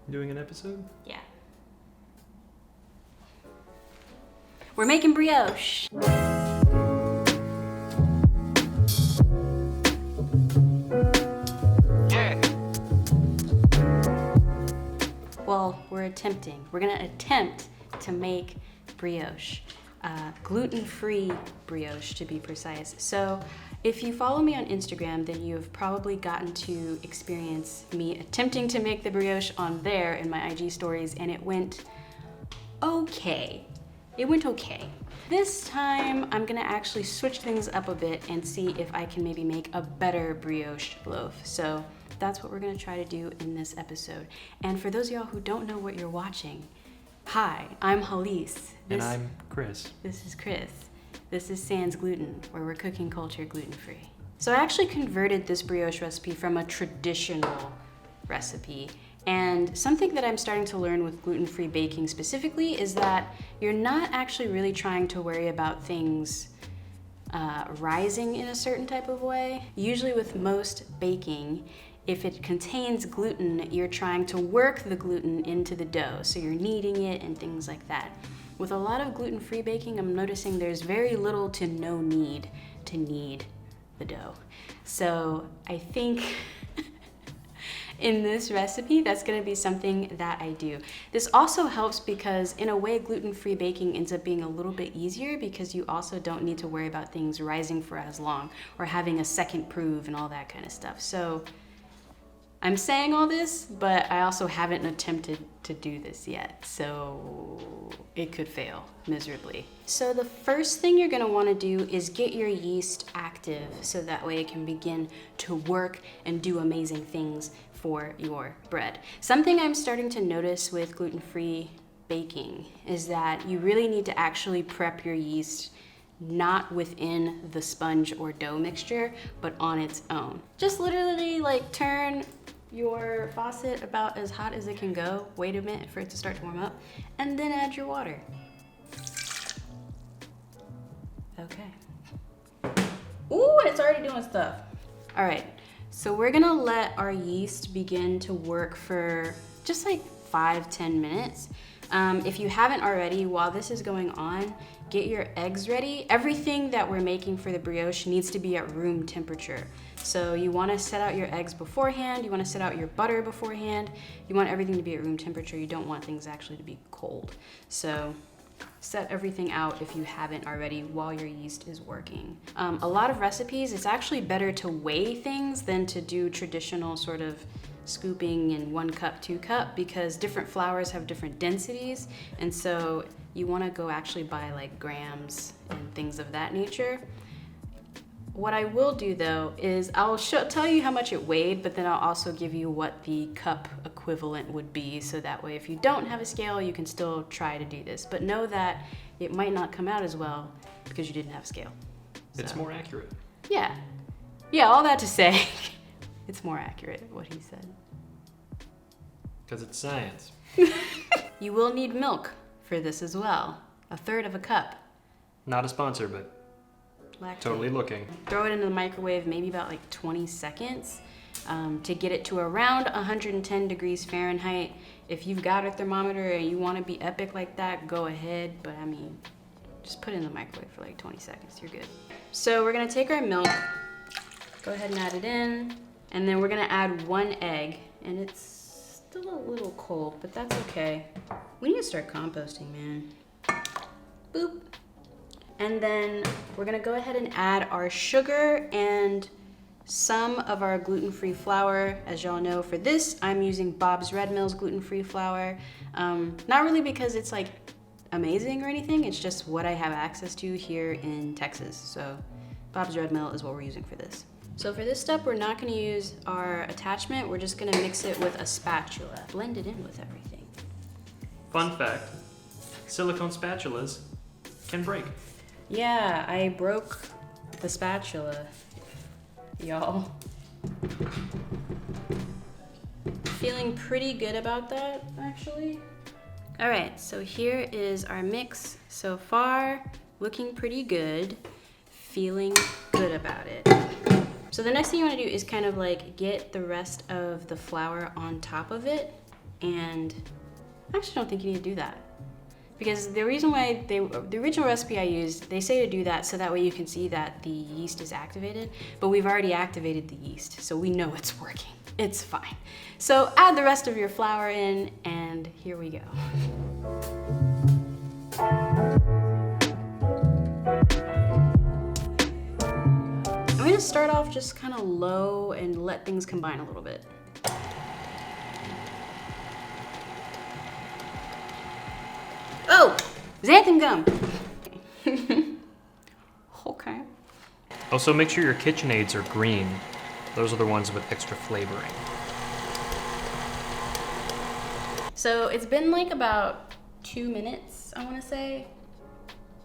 Doing an episode? Yeah. We're making brioche. Well, we're gonna attempt to make brioche. Gluten-free brioche, to be precise. So if you follow me on Instagram, then you've probably gotten to experience me attempting to make the brioche on there in my IG stories, and it went okay. It went okay. This time, I'm gonna actually switch things up a bit and see if I can maybe make a better brioche loaf. So that's what we're gonna try to do in this episode. And for those of y'all who don't know what you're watching, hi, I'm Halise. And I'm Chris. This is Chris. This is Sans Gluten, where we're cooking culture gluten-free. So I actually converted this brioche recipe from a traditional recipe. And something that I'm starting to learn with gluten-free baking specifically is that you're not actually really trying to worry about things rising in a certain type of way. Usually with most baking, if it contains gluten, you're trying to work the gluten into the dough. So you're kneading it and things like that. With a lot of gluten-free baking, I'm noticing there's very little to no need to knead the dough. So I think in this recipe, that's gonna be something that I do. This also helps because in a way, gluten-free baking ends up being a little bit easier because you also don't need to worry about things rising for as long or having a second prove and all that kind of stuff. So I'm saying all this, but I also haven't attempted to do this yet, so it could fail miserably. So the first thing you're gonna wanna do is get your yeast active so that way it can begin to work and do amazing things for your bread. Something I'm starting to notice with gluten-free baking is that you really need to actually prep your yeast not within the sponge or dough mixture, but on its own. Just literally like turn your faucet about as hot as it can go, wait a minute for it to start to warm up, and then add your water. Okay. Ooh, it's already doing stuff. All right, so we're gonna let our yeast begin to work for just like 5-10 minutes. If you haven't already, while this is going on, get your eggs ready. Everything that we're making for the brioche needs to be at room temperature. So you wanna set out your eggs beforehand, you wanna set out your butter beforehand, you want everything to be at room temperature, you don't want things actually to be cold. So set everything out if you haven't already while your yeast is working. A lot of recipes, it's actually better to weigh things than to do traditional sort of scooping in 1 cup, 2 cup, because different flours have different densities, and so you wanna go actually by like grams and things of that nature. What I will do though is I'll tell you how much it weighed, but then I'll also give you what the cup equivalent would be, so that way if you don't have a scale, you can still try to do this. But know that it might not come out as well because you didn't have a scale. It's more accurate. Yeah. Yeah, all that to say, it's more accurate, what he said. Because it's science. You will need milk for this as well. 1/3 of a cup. Not a sponsor, but Lactate. totally looking. Throw it in the microwave maybe about like 20 seconds to get it to around 110 degrees Fahrenheit. If you've got a thermometer and you want to be epic like that, go ahead. But I mean, just put it in the microwave for like 20 seconds. You're good. So we're going to take our milk, go ahead and add it in, and then we're going to add 1 egg. And it's still a little cold, but that's okay. We need to start composting, man. Boop. And then we're gonna go ahead and add our sugar and some of our gluten-free flour. As y'all know, for this, I'm using Bob's Red Mill's gluten-free flour. Not really because it's like amazing or anything, it's just what I have access to here in Texas. So Bob's Red Mill is what we're using for this. So for this step, we're not gonna use our attachment, we're just gonna mix it with a spatula. Blend it in with everything. Fun fact, silicone spatulas can break. Yeah, I broke the spatula, y'all. Feeling pretty good about that, actually. All right, so here is our mix so far. Looking pretty good, feeling good about it. So the next thing you wanna do is kind of like get the rest of the flour on top of it. And I actually don't think you need to do that. Because the reason why the original recipe I used, they say to do that so that way you can see that the yeast is activated, but we've already activated the yeast, so we know it's working. It's fine. So add the rest of your flour in, and here we go. I'm gonna start off just kind of low and let things combine a little bit. Oh, Xanthan Gum. Okay. Also, make sure your KitchenAids are green. Those are the ones with extra flavoring. So it's been like about 2 minutes, I wanna say.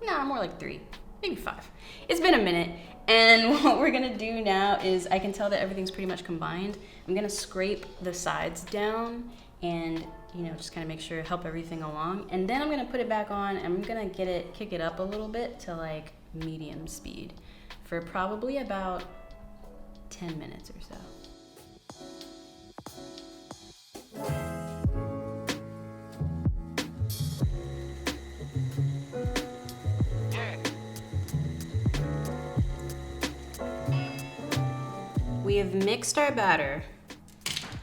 Nah, more like 3, maybe 5. It's been a minute, and what we're gonna do now is, I can tell that everything's pretty much combined. I'm gonna scrape the sides down and, you know, just kind of make sure, help everything along. And then I'm gonna put it back on, and I'm gonna kick it up a little bit to like medium speed for probably about 10 minutes or so. We have mixed our batter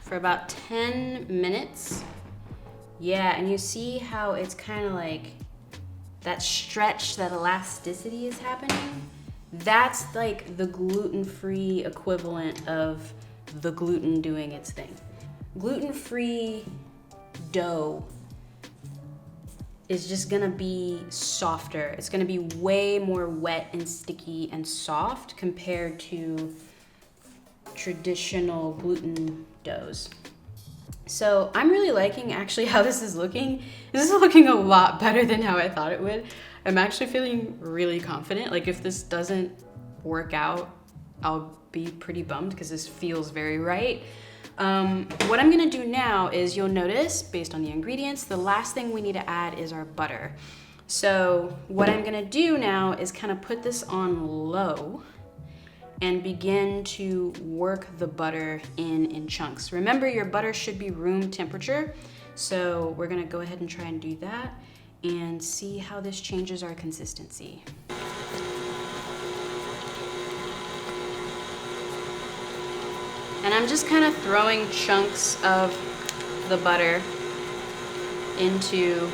for about 10 minutes. Yeah, and you see how it's kind of like that stretch, that elasticity is happening? That's like the gluten-free equivalent of the gluten doing its thing. Gluten-free dough is just gonna be softer. It's gonna be way more wet and sticky and soft compared to traditional gluten doughs. So I'm really liking actually how this is looking. This is looking a lot better than how I thought it would. I'm actually feeling really confident. Like if this doesn't work out, I'll be pretty bummed because this feels very right. What I'm gonna do now is, you'll notice based on the ingredients, the last thing we need to add is our butter. So what I'm gonna do now is kind of put this on low and begin to work the butter in chunks. Remember, your butter should be room temperature. So we're gonna go ahead and try and do that and see how this changes our consistency. And I'm just kind of throwing chunks of the butter into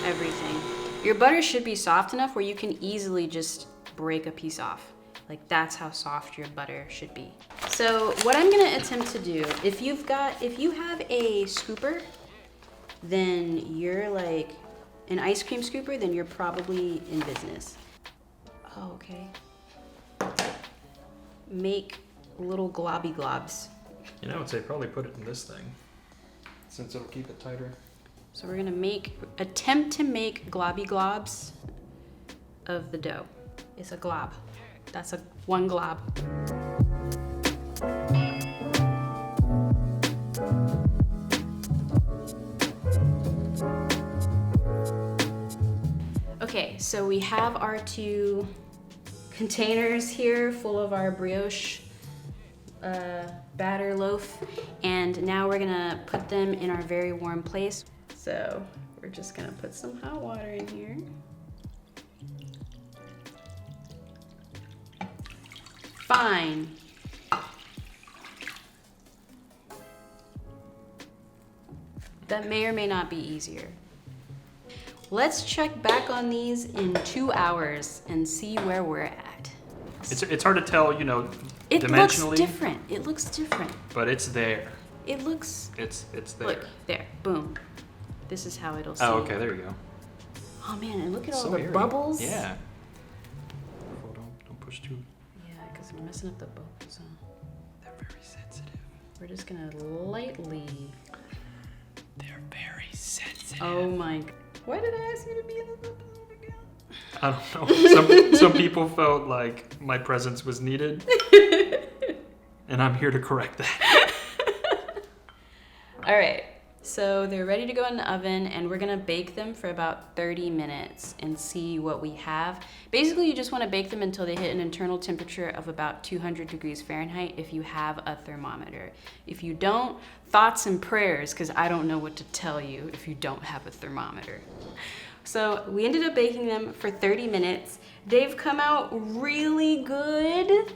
everything. Your butter should be soft enough where you can easily just break a piece off. Like that's how soft your butter should be. So what I'm gonna attempt to do, if you have a scooper, then you're like an ice cream scooper, then you're probably in business. Oh, okay. Make little globby globs. You know, I would say probably put it in this thing, since it'll keep it tighter. So we're gonna attempt to make globby globs of the dough. It's a glob. That's one glob. Okay, so we have our 2 containers here full of our brioche batter loaf, and now we're gonna put them in our very warm place. So we're just gonna put some hot water in here. Fine. That may or may not be easier. Let's check back on these in 2 hours and see where we're at. It's hard to tell, you know, it dimensionally. Looks different. It looks different. But it's there. It looks. It's there. Look, there, boom. This is how it'll seem. Oh, okay, there you go. Oh man, and look at all So the airy. bubbles. Yeah. Careful, don't push too. Yeah, because we're messing up the bubbles. So They're very sensitive. we're just gonna lightly. They're very sensitive. Oh my. Why did I ask you to be in this episode again? I don't know. Some people felt like my presence was needed, and I'm here to correct that. All right. So they're ready to go in the oven, and we're gonna bake them for about 30 minutes and see what we have. Basically, you just wanna bake them until they hit an internal temperature of about 200 degrees Fahrenheit if you have a thermometer. If you don't, thoughts and prayers, because I don't know what to tell you if you don't have a thermometer. So we ended up baking them for 30 minutes. They've come out really good.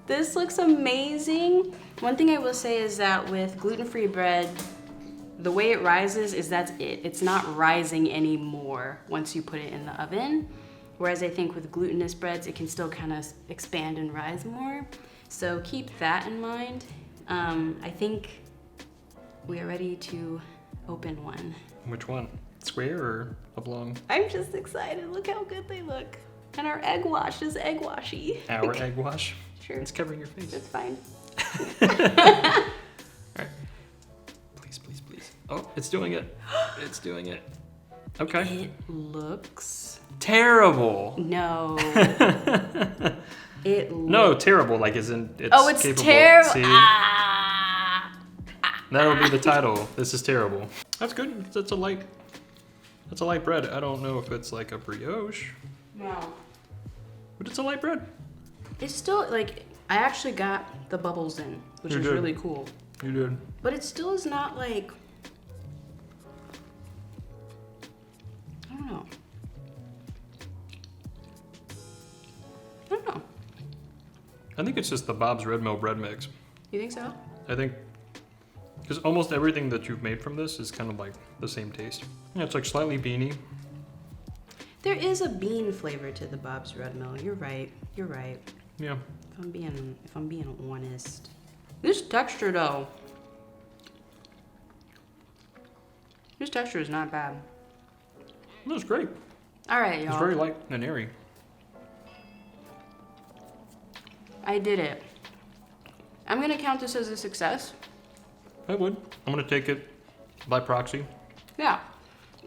This looks amazing. One thing I will say is that with gluten-free bread, the way it rises is that's it. It's not rising anymore once you put it in the oven. Whereas I think with glutinous breads, it can still kind of expand and rise more. So keep that in mind. I think we are ready to open one. Which one? Square or oblong? I'm just excited. Look how good they look. And our egg wash is egg washy. Our egg wash? Sure. It's covering your face. It's fine. Alright. Please, please, please. Oh, it's doing it. It's doing it. Okay. It looks terrible. No. It No, terrible, like as in it's Oh, it's capable. terrible. See? That'll be the title. This is terrible. That's good. That's a light bread. I don't know if it's like a brioche. No. But it's a light bread. It's still like I actually got the bubbles in, which is really cool. You did. But it still is not like I don't know. I don't know. I think it's just the Bob's Red Mill bread mix. You think so? I think because almost everything that you've made from this is kind of like the same taste. Yeah, it's like slightly beany. There is a bean flavor to the Bob's Red Mill. You're right. You're right. Yeah. If I'm being honest. This texture though. This texture is not bad. That was great. All right, y'all. It's very light and airy. I did it. I'm gonna count this as a success. I would. I'm gonna take it by proxy. Yeah.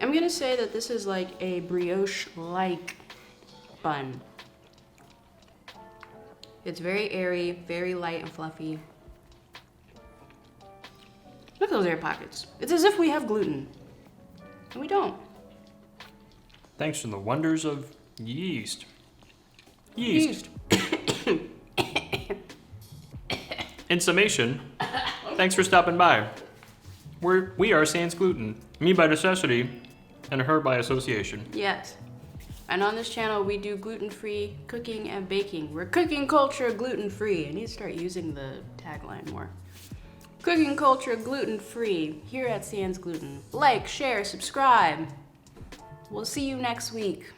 I'm gonna say that this is like a brioche-like bun. It's very airy, very light and fluffy. Look at those air pockets. It's as if we have gluten. And we don't. Thanks to the wonders of yeast. Yeast. In summation, thanks for stopping by. We are Sans Gluten, me by necessity, and her by association. Yes. And on this channel, we do gluten-free cooking and baking. We're cooking culture gluten-free. I need to start using the tagline more. Cooking culture gluten-free here at Sans Gluten. Like, share, subscribe. We'll see you next week.